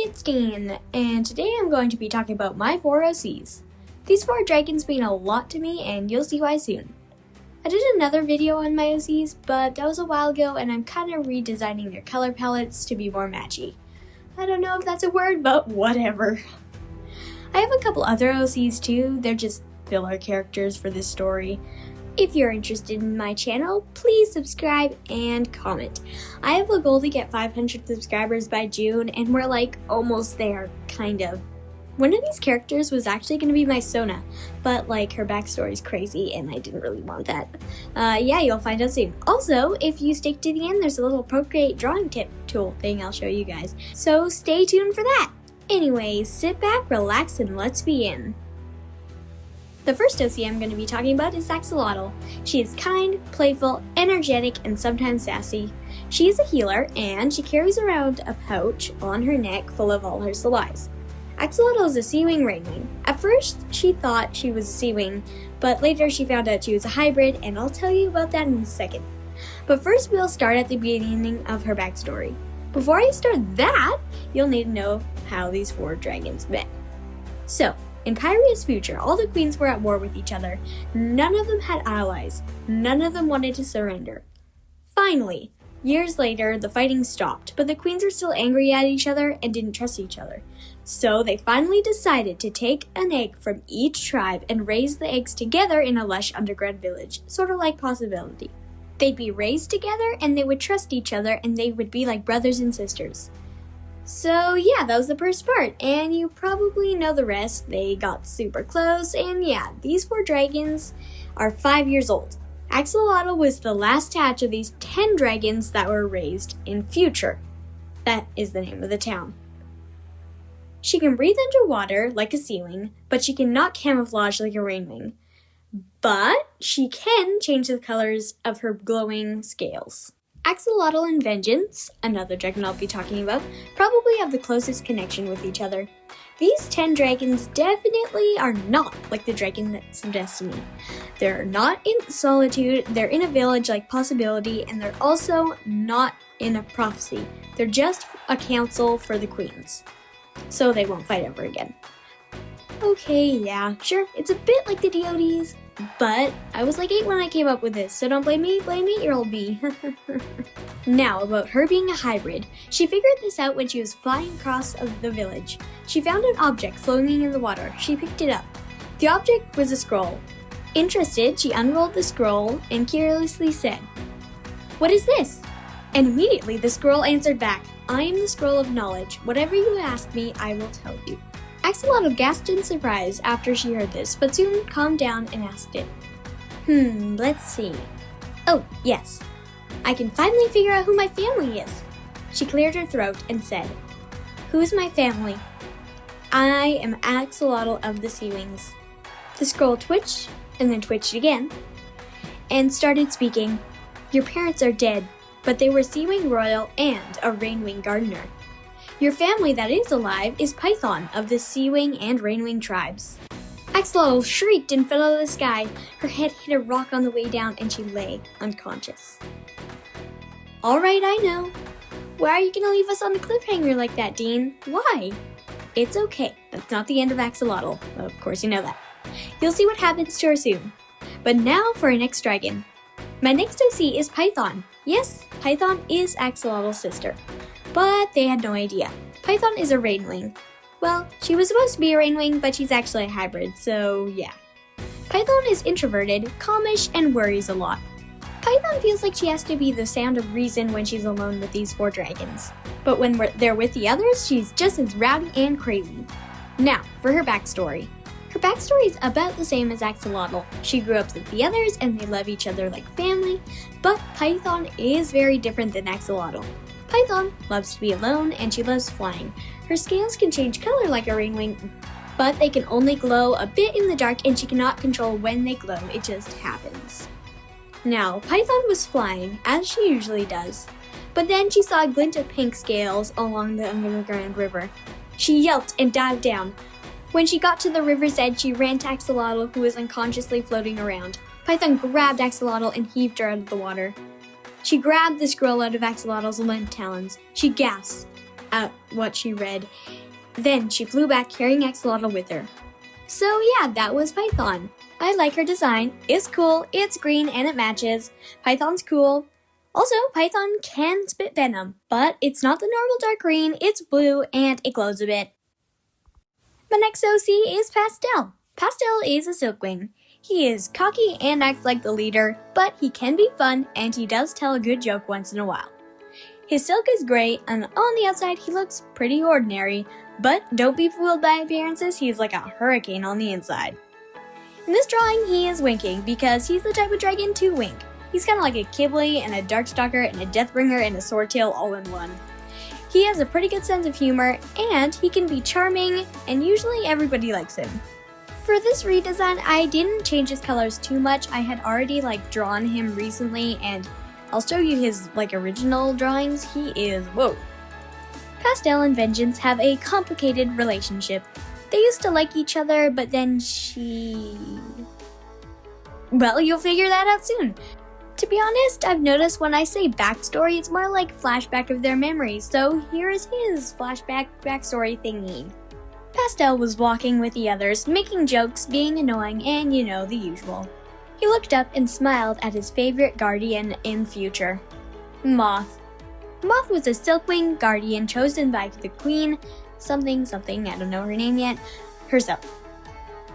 it's Deen, and today I'm going to be talking about my 4 OCs. These 4 dragons mean a lot to me, and you'll see why soon. I did another video on my OCs, but that was a while ago, and I'm kind of redesigning their color palettes to be more matchy. I don't know if that's a word, but whatever. I have a couple other OCs too, they're just filler characters for this story. If you're interested in my channel, please subscribe and comment. I have a goal to get 500 subscribers by June, and we're like almost there, kind of. One of these characters was actually going to be my Sona, but like her backstory's crazy and I didn't really want that. Yeah, you'll find out soon. Also, if you stick to the end, there's a little Procreate drawing tip tool thing I'll show you guys. So stay tuned for that. Anyways, sit back, relax, and let's begin. The first OC I'm going to be talking about is Axolotl. She is kind, playful, energetic, and sometimes sassy. She is a healer, and she carries around a pouch on her neck full of all her supplies. Axolotl is a sea-wing rainwing. At first, she thought she was a sea-wing, but later she found out she was a hybrid, and I'll tell you about that in a second. But first, we'll start at the beginning of her backstory. Before I start that, you'll need to know how these 4 dragons met. So, in Pyria's future, all the queens were at war with each other. None of them had allies. None of them wanted to surrender. Finally, years later, the fighting stopped, but the queens were still angry at each other and didn't trust each other. So they finally decided to take an egg from each tribe and raise the eggs together in a lush underground village, sort of like Possibility. They'd be raised together and they would trust each other and they would be like brothers and sisters. So yeah, that was the first part, and you probably know the rest. They got super close, and yeah, these 4 dragons are 5 years old. Axolotl was the last hatch of these 10 dragons that were raised in future. That is the name of the town. She can breathe underwater like a sealing, but she cannot camouflage like a rainwing. But she can change the colors of her glowing scales. Axolotl and Vengeance, another dragon I'll be talking about, probably have the closest connection with each other. These 10 dragons definitely are not like the dragon that's Destiny. They're not in Solitude, they're in a village like Possibility, and they're also not in a prophecy. They're just a council for the queens. So they won't fight ever again. Okay, yeah, sure, it's a bit like the DODs, but I was like 8 when I came up with this, so don't blame me, blame 8-year-old me. Now, about her being a hybrid. She figured this out when she was flying across the village. She found an object floating in the water. She picked it up. The object was a scroll. Interested, she unrolled the scroll and curiously said, "What is this?" And immediately the scroll answered back, "I am the scroll of knowledge. Whatever you ask me, I will tell you." Axolotl gasped in surprise after she heard this, but soon calmed down and asked it, let's see. Oh, yes. I can finally figure out who my family is. She cleared her throat and said, "Who is my family? I am Axolotl of the Sea Wings." The scroll twitched, and then twitched again, and started speaking. "Your parents are dead, but they were Sea Wing Royal and a Rainwing Gardener. Your family that is alive is Python of the Sea Wing and Rainwing tribes." Axolotl shrieked and fell out of the sky. Her head hit a rock on the way down and she lay unconscious. Alright, I know. Why are you gonna leave us on a cliffhanger like that, Deen? Why? It's okay. That's not the end of Axolotl. Of course you know that. You'll see what happens to her soon. But now for our next dragon. My next OC is Python. Yes, Python is Axolotl's sister. But they had no idea. Python is a rainwing. Well, she was supposed to be a rainwing, but she's actually a hybrid, so yeah. Python is introverted, calmish, and worries a lot. Python feels like she has to be the sound of reason when she's alone with these 4 dragons. But when they're with the others, she's just as rowdy and crazy. Now, for her backstory. Her backstory is about the same as Axolotl. She grew up with the others, and they love each other like family, but Python is very different than Axolotl. Python loves to be alone, and she loves flying. Her scales can change color like a rainwing, but they can only glow a bit in the dark, and she cannot control when they glow. It just happens. Now, Python was flying, as she usually does, but then she saw a glint of pink scales along the underground river. She yelped and dived down. When she got to the river's edge, she ran to Axolotl, who was unconsciously floating around. Python grabbed Axolotl and heaved her out of the water. She grabbed the scroll out of Axolotl's limp talons. She gasped. at what she read. Then she flew back carrying Axolotl with her. So yeah, that was Python. I like her design. It's cool, it's green, and it matches. Python's cool. Also, Python can spit venom, but it's not the normal dark green, it's blue, and it glows a bit. My next OC is Pastel. Pastel is a Silkwing. He is cocky and acts like the leader, but he can be fun, and he does tell a good joke once in a while. His silk is gray, and on the outside he looks pretty ordinary, but don't be fooled by appearances, he's like a hurricane on the inside. In this drawing, he is winking, because he's the type of dragon to wink. He's kind of like a Kibble and a Darkstalker and a Deathbringer and a Swordtail all in one. He has a pretty good sense of humor, and he can be charming, and usually everybody likes him. For this redesign, I didn't change his colors too much. I had already drawn him recently, and I'll show you his original drawings. He is, whoa. Pastel and Vengeance have a complicated relationship. They used to like each other, but then well, you'll figure that out soon. To be honest, I've noticed when I say backstory, it's more like flashback of their memories, so here is his flashback backstory thingy. Pastel was walking with the others, making jokes, being annoying, and the usual. He looked up and smiled at his favorite guardian in future, Moth. Moth was a Silkwing guardian chosen by the queen, something, I don't know her name yet, herself.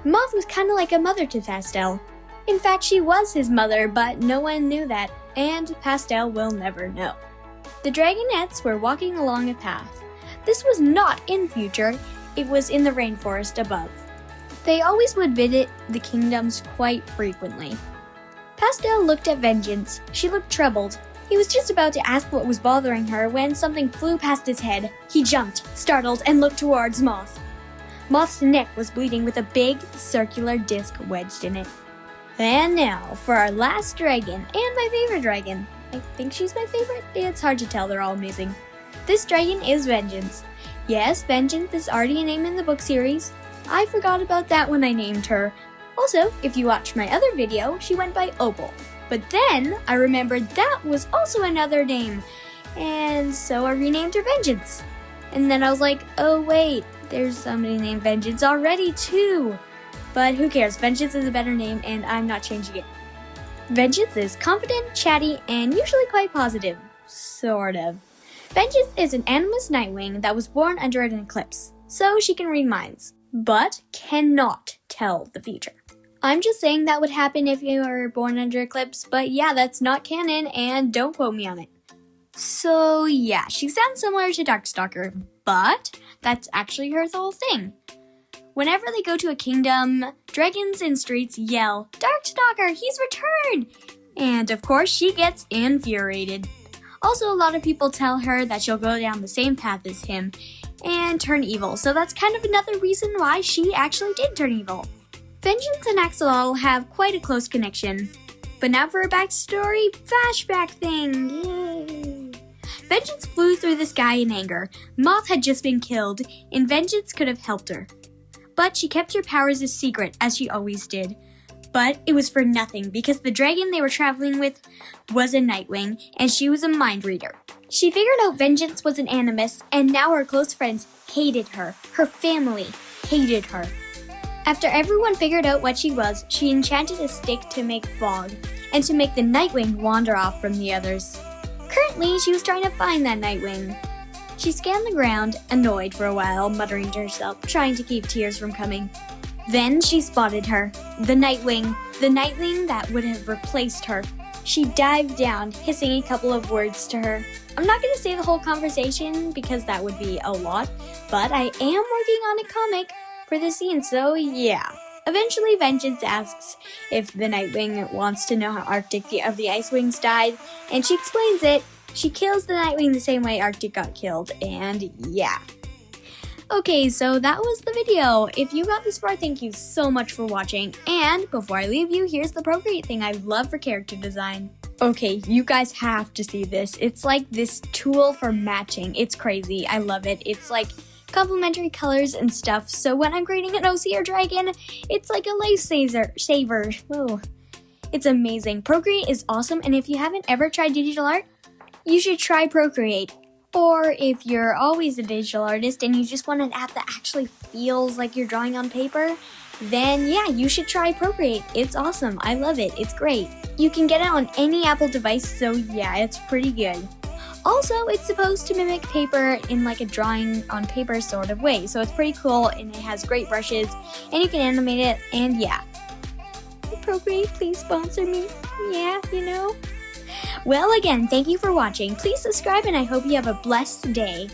Moth was kind of like a mother to Pastel. In fact, she was his mother, but no one knew that, and Pastel will never know. The Dragonettes were walking along a path. This was not in future, it was in the rainforest above. They always would visit the kingdoms quite frequently. Pastel looked at Vengeance. She looked troubled. He was just about to ask what was bothering her when something flew past his head. He jumped, startled, and looked towards Moth. Moth's neck was bleeding with a big, circular disc wedged in it. And now, for our last dragon, and my favorite dragon. I think she's my favorite? It's hard to tell, they're all amazing. This dragon is Vengeance. Yes, Vengeance is already a name in the book series. I forgot about that when I named her. Also, if you watched my other video, she went by Opal. But then, I remembered that was also another name. And so I renamed her Vengeance. And then I was like, oh wait, there's somebody named Vengeance already too. But who cares, Vengeance is a better name and I'm not changing it. Vengeance is confident, chatty, and usually quite positive. Sort of. Vengeance is an animus Nightwing that was born under an eclipse, so she can read minds, but cannot tell the future. I'm just saying that would happen if you were born under eclipse, but yeah, that's not canon and don't quote me on it. So yeah, she sounds similar to Darkstalker, but that's actually her whole thing. Whenever they go to a kingdom, dragons in streets yell, "Darkstalker, he's returned!" And of course, she gets infuriated. Also, a lot of people tell her that she'll go down the same path as him and turn evil, so that's kind of another reason why she actually did turn evil. Vengeance and Axolotl have quite a close connection. But now for a backstory flashback thing, yay! Vengeance flew through the sky in anger. Moth had just been killed, and Vengeance could have helped her. But she kept her powers a secret, as she always did. But it was for nothing, because the dragon they were traveling with was a Nightwing, and she was a mind reader. She figured out Vengeance was an animus, and now her close friends hated her. Her family hated her. After everyone figured out what she was, she enchanted a stick to make fog, and to make the Nightwing wander off from the others. Currently, she was trying to find that Nightwing. She scanned the ground, annoyed for a while, muttering to herself, trying to keep tears from coming. Then she spotted her, the Nightwing that would have replaced her. She dived down, hissing a couple of words to her. I'm not going to say the whole conversation because that would be a lot, but I am working on a comic for the scene, so yeah. Eventually, Vengeance asks if the Nightwing wants to know how Arctic of the Ice Wings died, and she explains it. She kills the Nightwing the same way Arctic got killed, and yeah. Okay, so that was the video. If you got this far, thank you so much for watching. And before I leave you, here's the Procreate thing I love for character design. Okay, you guys have to see this. It's like this tool for matching. It's crazy. I love it. It's like complementary colors and stuff. So when I'm creating an OC or dragon, it's like a lifesaver. Whoa. It's amazing. Procreate is awesome. And if you haven't ever tried digital art, you should try Procreate. Or if you're always a digital artist and you just want an app that actually feels like you're drawing on paper, then yeah, you should try Procreate. It's awesome. I love it. It's great. You can get it on any Apple device, so yeah, it's pretty good. Also, it's supposed to mimic paper in like a drawing on paper sort of way, so it's pretty cool and it has great brushes and you can animate it, and yeah. Procreate, please sponsor me. Yeah, you know. Well, again, thank you for watching. Please subscribe and I hope you have a blessed day.